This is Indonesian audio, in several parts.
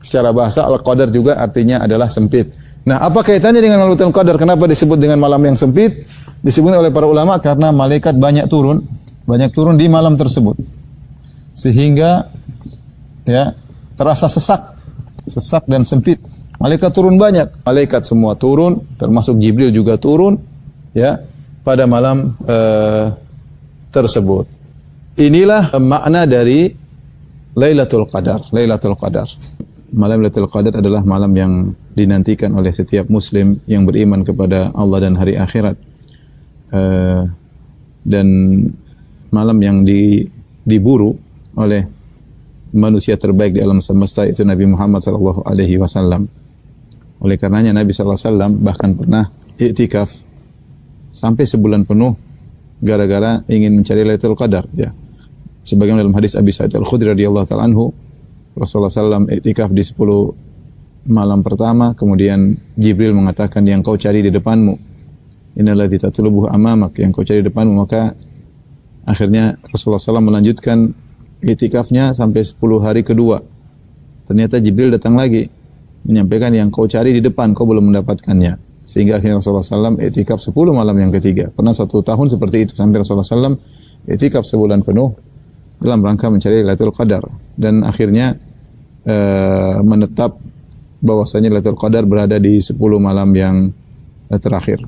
Secara bahasa Al-Qadar juga artinya adalah sempit. Nah, apa kaitannya dengan Lailatul Qadar? Kenapa disebut dengan malam yang sempit? Disebut oleh para ulama karena malaikat banyak turun di malam tersebut. Sehingga ya terasa sesak dan sempit. Malaikat turun banyak. Malaikat semua turun, termasuk Jibril juga turun ya pada malam tersebut. Inilah makna dari Lailatul Qadar. Lailatul Qadar. Malam Lailatul Qadar adalah malam yang dinantikan oleh setiap muslim yang beriman kepada Allah dan hari akhirat. Dan malam yang diburu oleh manusia terbaik di alam semesta itu Nabi Muhammad sallallahu alaihi wasallam. Oleh karenanya Nabi sallallahu alaihi wasallam bahkan pernah iktikaf sampai sebulan penuh gara-gara ingin mencari Lailatul Qadar ya. Sebagaimana dalam hadis Abi Sa'id Al-Khudri radhiyallahu taala anhu, Rasulullah sallallahu iktikaf di 10 malam pertama, kemudian Jibril mengatakan yang kau cari di depanmu. Innalladzi tatlubuhu amamak, yang kau cari di depanmu. Maka akhirnya Rasulullah sallallahu melanjutkan iktikafnya sampai 10 hari kedua. Ternyata Jibril datang lagi menyampaikan yang kau cari di depan, kau belum mendapatkannya. Sehingga akhirnya Rasulullah sallallahu iktikaf 10 malam yang ketiga. Pernah 1 tahun seperti itu sampai Rasulullah sallallahu iktikaf sebulan penuh dalam rangka mencari Lailatul Qadar, dan akhirnya menetap bahwasanya Lailatul Qadar berada di 10 malam yang terakhir.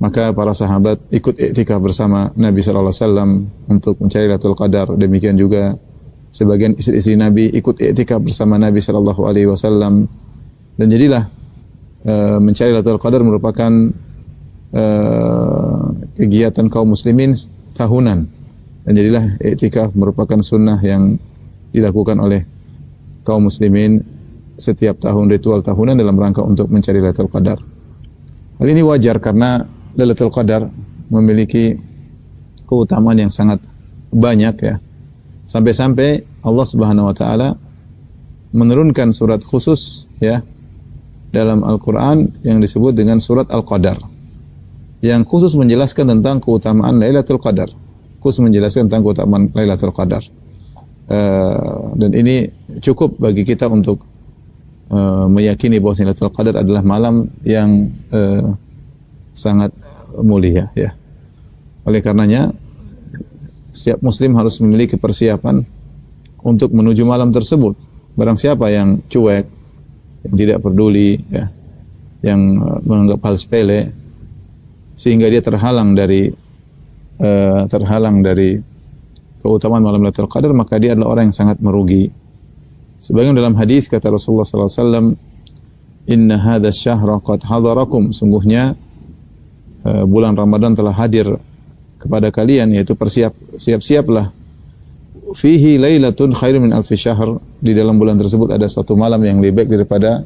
Maka para sahabat ikut iktikaf bersama Nabi sallallahu alaihi wasallam untuk mencari Lailatul Qadar. Demikian juga sebagian istri-istri Nabi ikut iktikaf bersama Nabi sallallahu alaihi wasallam. Dan jadilah mencari Lailatul Qadar merupakan kegiatan kaum muslimin tahunan. Dan jadilah iktikaf merupakan sunnah yang dilakukan oleh kaum muslimin setiap tahun, ritual tahunan dalam rangka untuk mencari Lailatul Qadar. Hal ini wajar karena Lailatul Qadar memiliki keutamaan yang sangat banyak ya. Sampai-sampai Allah Subhanahu wa taala menurunkan surat khusus ya dalam Al-Qur'an yang disebut dengan surat Al-Qadar, yang khusus menjelaskan tentang keutamaan Lailatul Qadar. Khusus menjelaskan tentang keutamaan Lailatul Qadar. Dan ini cukup bagi kita untuk meyakini bahwa Lailatul Qadar adalah malam yang sangat mulia ya. Oleh karenanya setiap muslim harus memiliki persiapan untuk menuju malam tersebut. Barang siapa yang cuek, yang tidak peduli ya, yang menganggap hal sepele sehingga dia terhalang dari keutamaan malam Lailatul Qadar, maka dia adalah orang yang sangat merugi. Sebagaimana dalam hadis kata Rasulullah sallallahu alaihi wasallam, "Inna hadzal syahra qad hadarakum." Sungguhnya bulan Ramadan telah hadir kepada kalian, yaitu siap-siaplah. Fihi lailatun khairun min alfi syahr. Di dalam bulan tersebut ada suatu malam yang lebih baik daripada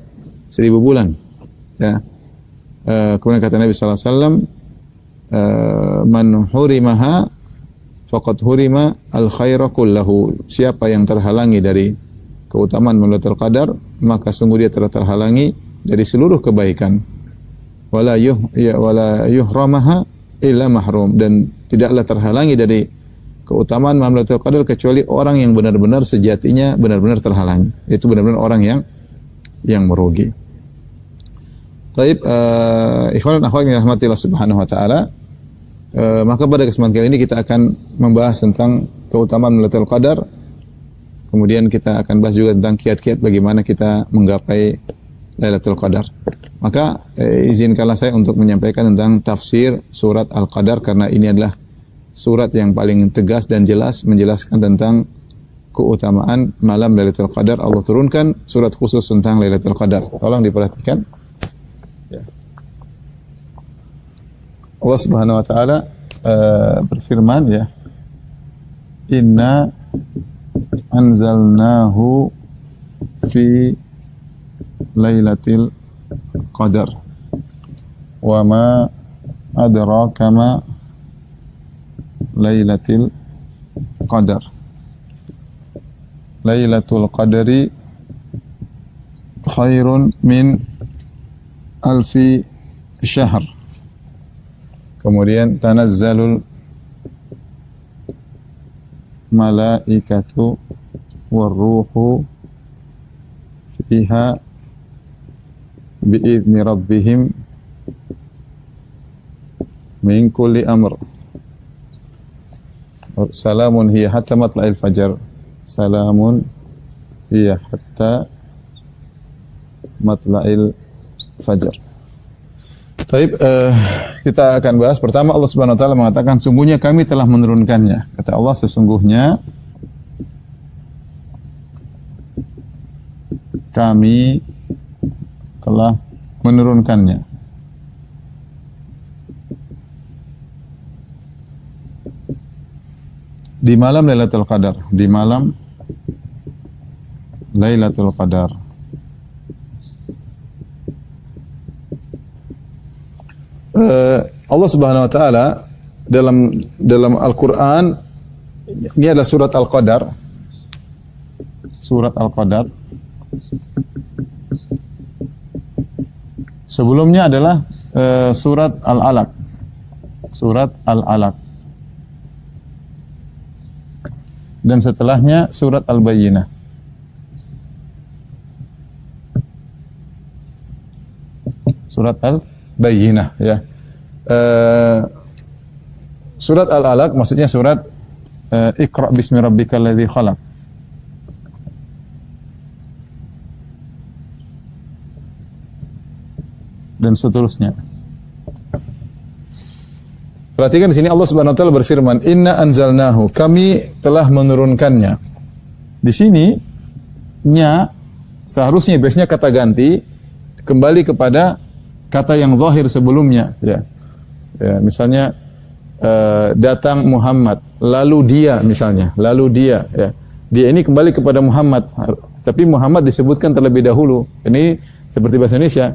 1000 bulan. Ya. Kemudian kata Nabi sallallahu alaihi wasallam, man hurimaha faqad hurima al khaira kullahu. Siapa yang terhalangi dari keutamaan Lailatul Qadar, maka sungguh dia telah terhalangi dari seluruh kebaikan. Wala yuhramaha illa mahrum, dan tidaklah terhalangi dari keutamaan Lailatul Qadar kecuali orang yang benar-benar sejatinya benar-benar terhalangi. Itu benar-benar orang yang merugi. Baik, ikhwan dan akhwat yang dirahmatillah subhanahu wa ta'ala, maka pada kesempatan kali ini kita akan membahas tentang keutamaan Lailatul Qadar. Kemudian kita akan bahas juga tentang kiat-kiat bagaimana kita menggapai Lailatul Qadar. Maka izinkanlah saya untuk menyampaikan tentang tafsir surat Al-Qadar, karena ini adalah surat yang paling tegas dan jelas menjelaskan tentang keutamaan malam Lailatul Qadar. Allah turunkan surat khusus tentang Lailatul Qadar. Tolong diperhatikan. Allah Subhanahu wa taala berfirman ya, Inna anzalnahu fi Lailatul Qadar wa ma adraka ma Lailatul Qadar. Lailatul Qadri khairun min alfi syahr. Kemudian tanazzalul malaikatu warruhu fiha bi'izni rabbihim min kulli amr. Salamun hiya hatta matla'il fajar. Salamun hiya hatta matla'il fajar. Baik, kita akan bahas. Pertama, Allah Subhanahu wa taala mengatakan, sungguhnya kami telah menurunkannya. Kata Allah, sesungguhnya kami telah menurunkannya. Di malam Lailatul Qadar, di malam Lailatul Qadar. Allah Subhanahu wa taala dalam Al-Qur'an, ini adalah surat Al-Qadar. Surat Al-Qadar. Sebelumnya adalah surat Al-Alaq. Surat Al-Alaq. Dan setelahnya surat Al-Bayyinah. Surat Al-Bayyinah, ya. Surat Al-Alaq maksudnya surat Iqra bismi rabbikal ladzi khalaq. Dan seterusnya. Perhatikan di sini Allah Subhanahu wa taala berfirman, "Inna anzalnahu," kami telah menurunkannya. Di sini nya seharusnya biasanya kata ganti kembali kepada kata yang zahir sebelumnya, ya. Ya, misalnya datang Muhammad, lalu dia misalnya, lalu dia, ya. Dia ini kembali kepada Muhammad, tapi Muhammad disebutkan terlebih dahulu. Ini seperti bahasa Indonesia.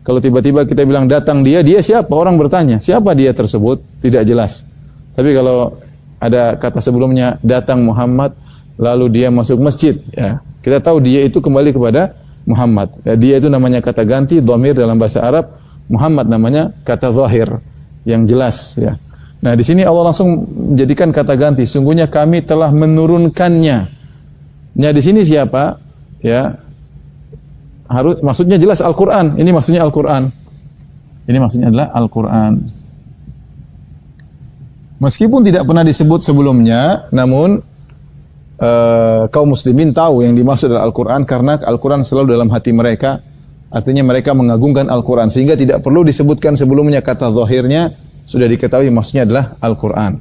Kalau tiba-tiba kita bilang datang dia, dia siapa? Orang bertanya, siapa dia tersebut? Tidak jelas. Tapi kalau ada kata sebelumnya, datang Muhammad, lalu dia masuk masjid, ya, kita tahu dia itu kembali kepada Muhammad. Ya, dia itu namanya kata ganti, dhamir dalam bahasa Arab. Muhammad namanya kata zahir, yang jelas, ya. Nah, di sini Allah langsung menjadikan kata ganti. Sungguhnya kami telah menurunkannya. Nya di sini siapa? Ya, harus maksudnya jelas Al-Qur'an. Ini maksudnya Al-Qur'an. Ini maksudnya adalah Al-Qur'an. Meskipun tidak pernah disebut sebelumnya, namun kaum muslimin tahu yang dimaksud adalah Al-Qur'an karena Al-Qur'an selalu dalam hati mereka. Artinya mereka mengagungkan Al-Qur'an sehingga tidak perlu disebutkan sebelumnya kata zahirnya, sudah diketahui maksudnya adalah Al-Qur'an.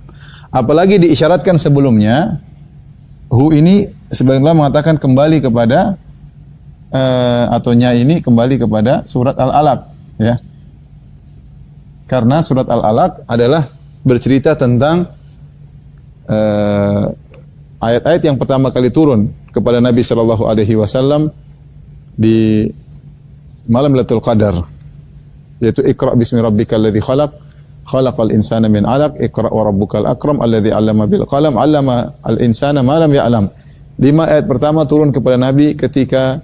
Apalagi diisyaratkan sebelumnya, hu ini sebenarnya mengatakan kembali kepada atau nya ini kembali kepada surat Al-Alaq, ya. Karena surat Al-Alaq adalah bercerita tentang ayat-ayat yang pertama kali turun kepada Nabi sallallahu alaihi wasallam di malam Lailatul Qadar, yaitu Iqra bismi rabbikal ladzi khalaq, khalaqal insana min 'alaq, Iqra wa rabbukal akram alladzi 'allama bil qalam, 'allama al insana ma lam ya'lam. 5 ayat pertama turun kepada Nabi ketika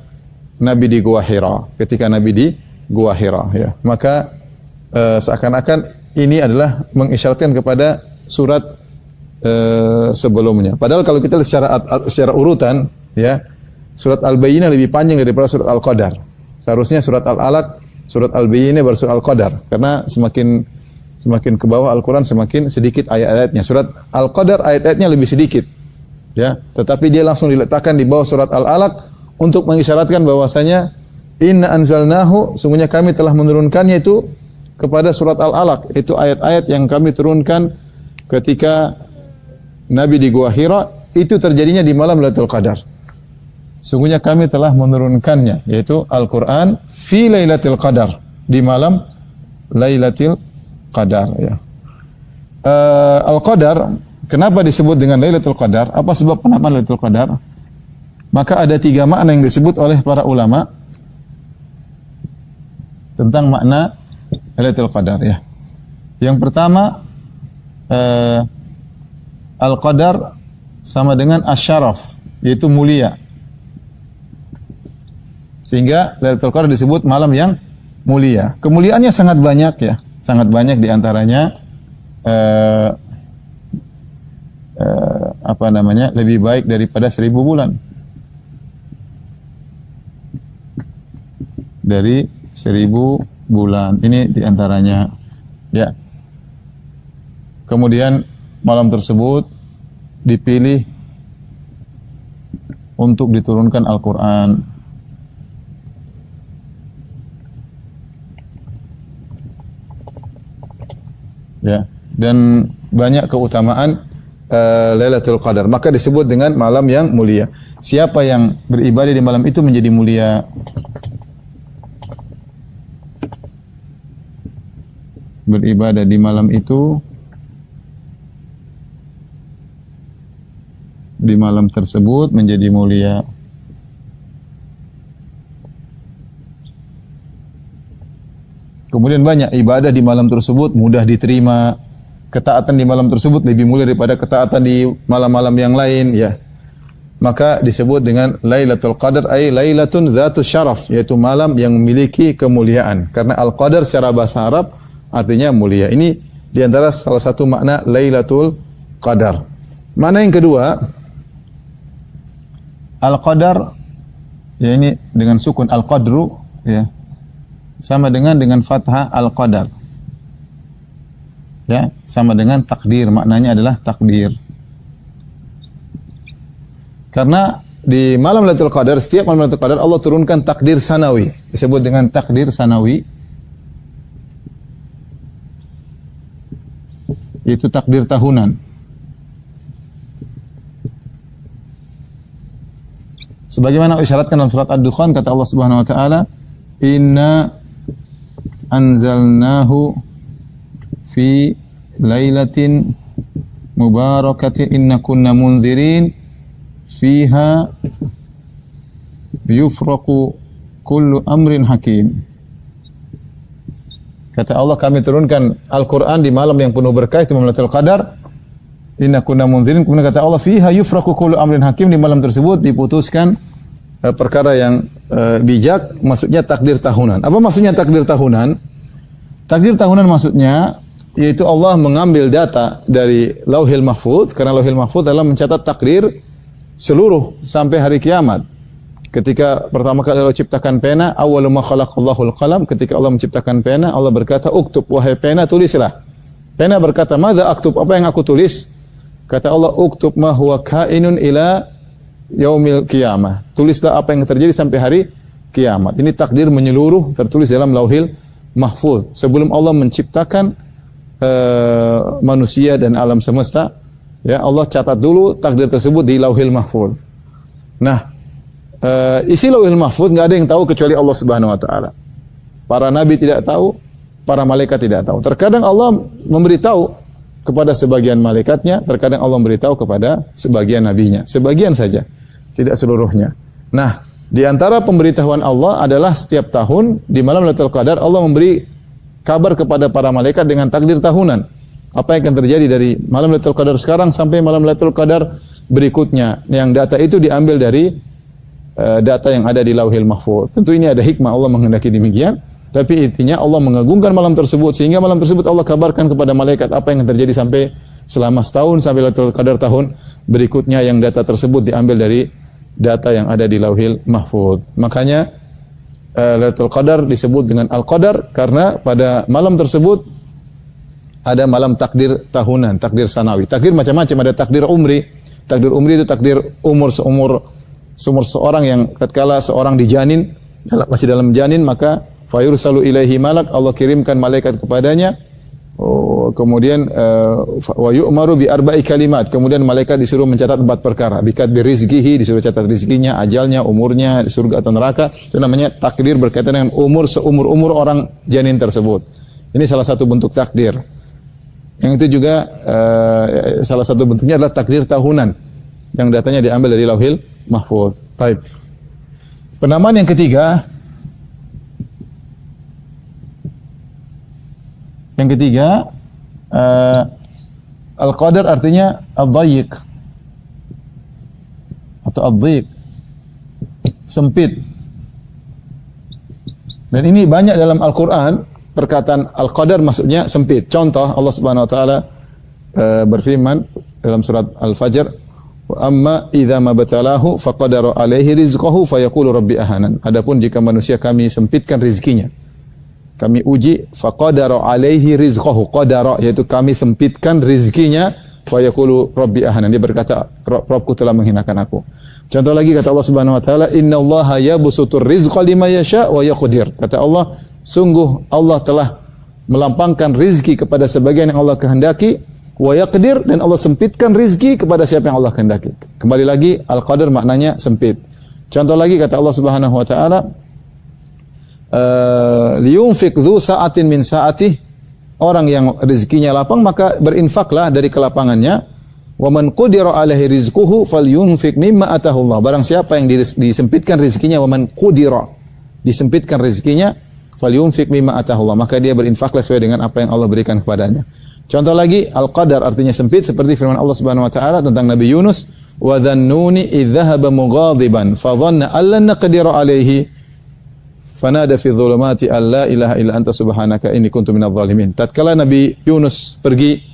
Nabi di Gua Hira, ketika Nabi di Gua Hira, ya. Maka seakan-akan ini adalah mengisyaratkan kepada surat sebelumnya. Padahal kalau kita lihat secara urutan, ya, surat Al-Bayyinah lebih panjang daripada surat Al-Qadar. Seharusnya surat Al-Alaq, surat Al-Bayyinah baru surat Al-Qadar, karena semakin ke bawah Al-Qur'an semakin sedikit ayat-ayatnya. Surat Al-Qadar ayat-ayatnya lebih sedikit, ya, tetapi dia langsung diletakkan di bawah surat Al-Alaq untuk mengisyaratkan bahwasanya inna anzalnahu, sungguhnya kami telah menurunkannya itu kepada surat Al-Alaq. Itu ayat-ayat yang kami turunkan ketika Nabi di Gua Hira, itu terjadinya di malam Lailatul Qadar. Sungguhnya kami telah menurunkannya, yaitu Al-Qur'an fi Lailatul Qadar, di malam Lailatul Qadar, ya. Al-Qadar kenapa disebut dengan Lailatul Qadar? Apa sebab penamaan Lailatul Qadar? Maka ada 3 makna yang disebut oleh para ulama tentang makna Lailatul Qadar, ya. Yang pertama, Al-Qadar sama dengan Asy-Syaraf, yaitu mulia. Sehingga Lailatul Qadar disebut malam yang mulia. Kemuliaannya sangat banyak, ya. Sangat banyak di antaranya lebih baik daripada 1000 bulan. dari 1000 bulan. Ini diantaranya. Ya. Kemudian malam tersebut dipilih untuk diturunkan Al-Quran. Ya, dan banyak keutamaan Lailatul Qadar. Maka disebut dengan malam yang mulia. Siapa yang beribadah di malam itu menjadi mulia. Beribadah di malam itu, di malam tersebut menjadi mulia. Kemudian banyak ibadah di malam tersebut mudah diterima. Ketaatan di malam tersebut lebih mulia daripada ketaatan di malam-malam yang lain, ya. Maka disebut dengan Lailatul Qadar, ay lailatun dzatus syaraf, yaitu malam yang memiliki kemuliaan. Karena Al-Qadar secara bahasa Arab artinya mulia. Ini di antara salah satu makna Lailatul Qadar. Makna yang kedua, Al-Qadar, ya ini dengan sukun Al-Qadru, ya. Sama dengan fathah Al-Qadar. Ya, sama dengan takdir, maknanya adalah takdir. Karena di malam Lailatul Qadar, setiap malam Lailatul Qadar Allah turunkan takdir sanawi, disebut dengan takdir sanawi. Itu takdir tahunan. Sebagaimana isyaratkan dalam surat Ad-Dukhan, kata Allah Subhanahu wa taala, "Inna anzalnahu fi lailatin mubarakatin inna kunna munzirin fiha yufraqu kullu amrin hakim." Kata Allah, kami turunkan Al-Quran di malam yang penuh berkah, itu malam Lailatul Qadar. Inna kunna munzirin. Kemudian kata Allah, fiha yufraqu kullu amrin hakim, di malam tersebut diputuskan perkara yang bijak, maksudnya takdir tahunan. Apa maksudnya takdir tahunan? Takdir tahunan maksudnya yaitu Allah mengambil data dari Lauhil Mahfuz, karena Lauhil Mahfuz adalah mencatat takdir seluruh sampai hari kiamat. Ketika pertama kali Allah ciptakan pena, awwalu ma khalaqallahu al-qalam, ketika Allah menciptakan pena, Allah berkata, "Uktub, wahai pena, tulislah." Pena berkata, "Madza aktub?" Apa yang aku tulis? Kata Allah, "Uktub ma huwa kainun ila yaumil qiyamah." Tulislah apa yang terjadi sampai hari kiamat. Ini takdir menyeluruh tertulis dalam Lauhil Mahfuz. Sebelum Allah menciptakan manusia dan alam semesta, ya, Allah catat dulu takdir tersebut di Lauhil Mahfuz. Nah, isi Lauhil Mahfuz enggak ada yang tahu kecuali Allah Subhanahu wa taala. Para nabi tidak tahu, para malaikat tidak tahu. Terkadang Allah memberitahu kepada sebagian malaikatnya, terkadang Allah memberitahu kepada sebagian nabinya, sebagian saja, tidak seluruhnya. Nah, di antara pemberitahuan Allah adalah setiap tahun di malam Lailatul Qadar Allah memberi kabar kepada para malaikat dengan takdir tahunan. Apa yang akan terjadi dari malam Lailatul Qadar sekarang sampai malam Lailatul Qadar berikutnya. Yang data itu diambil dari data yang ada di Lauhil Mahfuz. Tentu ini ada hikmah Allah menghendaki demikian, tapi intinya Allah mengagungkan malam tersebut sehingga malam tersebut Allah kabarkan kepada malaikat apa yang terjadi sampai selama setahun sampai Lailatul Qadar tahun berikutnya, yang data tersebut diambil dari data yang ada di Lauhil Mahfuz. Makanya Lailatul Qadar disebut dengan Al-Qadar karena pada malam tersebut ada malam takdir tahunan, takdir sanawi. Takdir macam-macam, ada takdir umri. Takdir umri itu takdir umur seorang yang tatkala seorang dijanin, masih dalam janin, maka fayursalu ilaihi malak, Allah kirimkan malaikat kepadanya. Kemudian wa yu'maru bi arba'i kalimat, kemudian malaikat disuruh mencatat 4 perkara. Bikatbi rizqihi, disuruh catat rizkinya, ajalnya, umurnya, di surga atau neraka. Itu namanya takdir berkaitan dengan umur seumur-umur orang janin tersebut. Ini salah satu bentuk takdir. Yang itu juga salah satu bentuknya adalah takdir tahunan yang datanya diambil dari Lauhil Mahfuz. Baik. Penamaan yang ketiga, Al-Qadar artinya ad-dayyiq atau ad-dhiq, sempit. Dan ini banyak dalam Al-Quran, perkataan Al-Qadar maksudnya sempit. Contoh, Allah Subhanahu wa taala berfirman dalam surat Al-Fajr, Wa amma idza mabtalahu faqadara alaihi rizqahu fayaqulu rabbi ahanan. Adapun jika manusia kami sempitkan rezekinya, kami uji, faqadara alaihi rizqahu, qadara yaitu kami sempitkan rezekinya, fayaqulu rabbi ahanan. Dia berkata, Rabbku telah menghinakan aku. Contoh lagi kata Allah Subhanahu wa taala, innallaha yabsutur rizqa liman yasha wa yaqdir. Kata Allah, sungguh Allah telah melampangkan rizki kepada sebagian yang Allah kehendaki, wa yaqdir, dan Allah sempitkan rizki kepada siapa yang Allah kehendaki. Kembali lagi, al-qadar maknanya sempit. Contoh lagi kata Allah Subhanahu wa taala, liyunfiq dzu sa'atin min sa'atih, orang yang rezekinya lapang maka berinfaklah dari kelapangannya. Wa man qudira alaihi rizquhu falyunfiq mimma atahu Allah. Barang siapa yang disempitkan rezekinya, wa man qudira, disempitkan rezekinya, falyunfiq mimma atahu Allah, maka dia berinfaklah sesuai dengan apa yang Allah berikan kepadanya. Contoh lagi, al-qadar artinya sempit, seperti firman Allah Subhanahu wa taala tentang Nabi Yunus, wa dhannuni idh dhahaba mughadiban fa dhanna an lan naqdira alaihi fanada fi dhulumati an la ilaha illa anta subhanaka inni kuntu minadh dhalimin. Tatkala Nabi Yunus pergi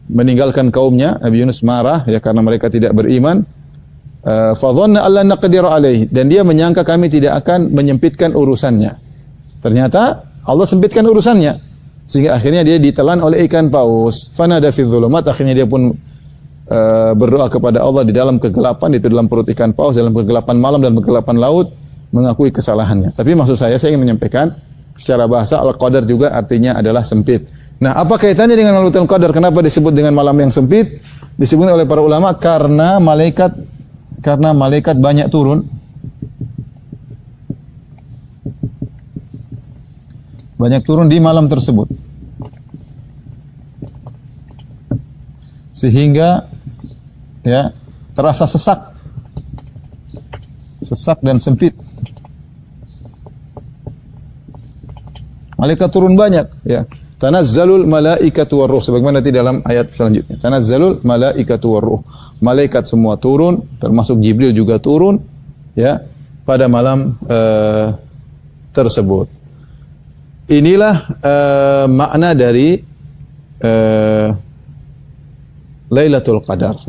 meninggalkan kaumnya, Nabi Yunus marah ya karena mereka tidak beriman. Fa dhanna an lan naqdira alaihi, dan dia menyangka kami tidak akan menyempitkan urusannya. Ternyata Allah sempitkan urusannya, sehingga akhirnya dia ditelan oleh ikan paus. Fanada fi dhulumat, akhirnya dia pun berdoa kepada Allah di dalam kegelapan, itu dalam perut ikan paus, dalam kegelapan malam dan kegelapan laut, mengakui kesalahannya. Tapi maksud saya ingin menyampaikan secara bahasa al-qadar juga artinya adalah sempit. Nah, apa kaitannya dengan Lailatul Qadar? Kenapa disebut dengan malam yang sempit? Disebut oleh para ulama karena malaikat banyak turun. Banyak turun di malam tersebut. Sehingga ya terasa sesak dan sempit. Malaikat turun banyak ya. Tanazzalul malaikatu warruh, sebagaimana nanti dalam ayat selanjutnya. Tanazzalul malaikatu warruh. Malaikat semua turun, termasuk Jibril juga turun ya pada malam tersebut. Inilah makna dari Lailatul Qadar.